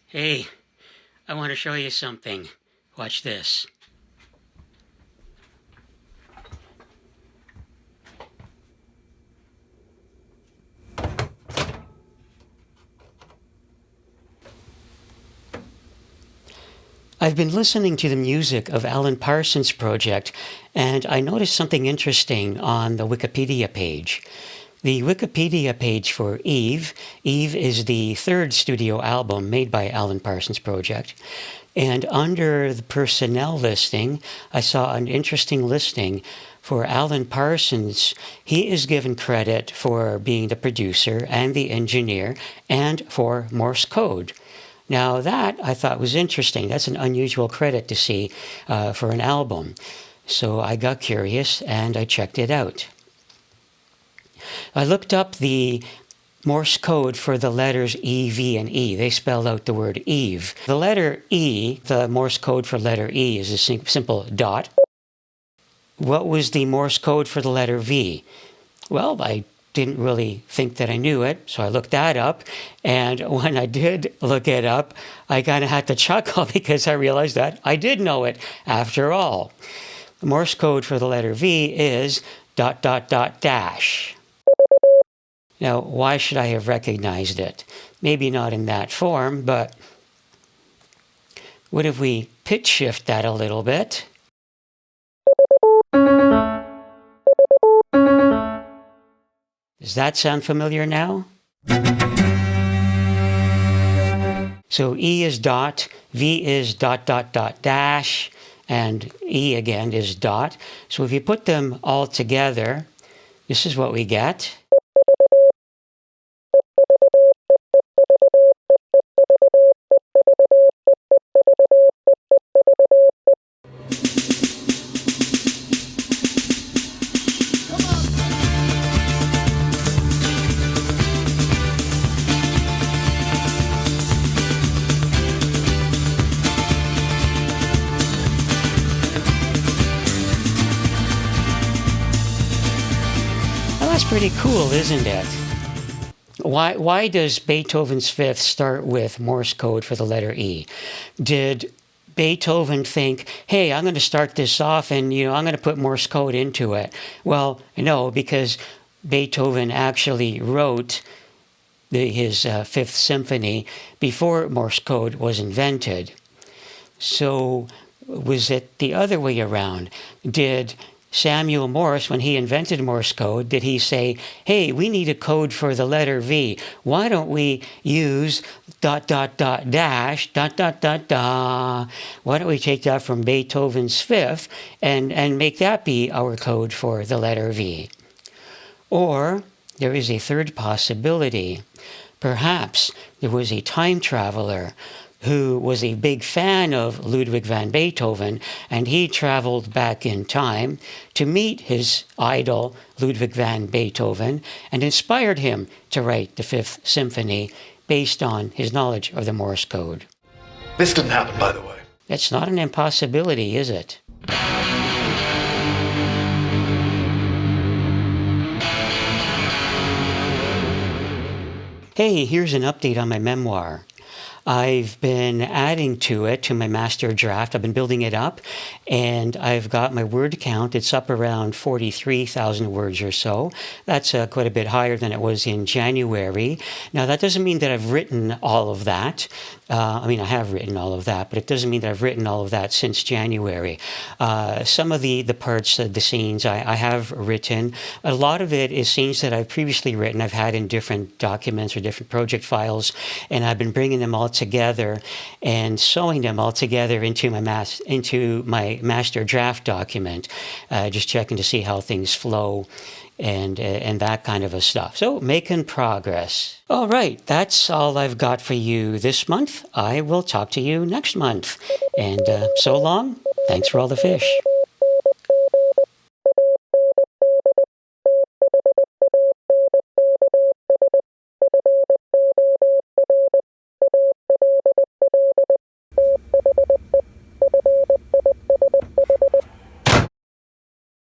Hey, I want to show you something. Watch this. I've been listening to the music of Alan Parsons' project, and I noticed something interesting on the Wikipedia page. The Wikipedia page for Eve is the third studio album made by Alan Parsons' project. And under the personnel listing, I saw an interesting listing for Alan Parsons. He is given credit for being the producer and the engineer and for Morse code. Now that I thought was interesting. That's an unusual credit to see for an album. So I got curious and I checked it out. I looked up the Morse code for the letters E, V, and E. They spell out the word Eve. The letter E, the Morse code for letter E, is a simple dot. What was the Morse code for the letter V? Well, I didn't really think that I knew it, so I looked that up. And when I did look it up, I kind of had to chuckle because I realized that I did know it after all. The Morse code for the letter V is ... dash. Now, why should I have recognized it? Maybe not in that form, but what if we pitch shift that a little bit? Does that sound familiar now? So E is dot, V is ... dash, and E again is dot. So if you put them all together, this is what we get. That's pretty cool, isn't it? Why does Beethoven's Fifth start with Morse code for the letter E? Did Beethoven think, hey, I'm going to start this off and, I'm going to put Morse code into it? Well, no, because Beethoven actually wrote his Fifth Symphony before Morse code was invented. So was it the other way around? Did Samuel Morse, when he invented Morse code, did he say, hey, we need a code for the letter V. Why don't we use ... dash, ... Why don't we take that from Beethoven's Fifth and make that be our code for the letter V? Or there is a third possibility. Perhaps there was a time traveler who was a big fan of Ludwig van Beethoven, and he traveled back in time to meet his idol, Ludwig van Beethoven, and inspired him to write the Fifth Symphony based on his knowledge of the Morse code. This didn't happen, by the way. That's not an impossibility, is it? Hey, here's an update on my memoir. I've been adding to it, to my master draft. I've been building it up, and I've got my word count. It's up around 43,000 words or so. That's quite a bit higher than it was in January. Now, that doesn't mean that I've written all of that. I have written all of that, but it doesn't mean that I've written all of that since January. Some of the parts, the scenes I have written. A lot of it is scenes that I've previously written. I've had in different documents or different project files, and I've been bringing them all together and sewing them all together into my master draft document, just checking to see how things flow and that kind of a stuff. So making progress. All right, that's all I've got for you this month. I will talk to you next month. And so long. Thanks for all the fish.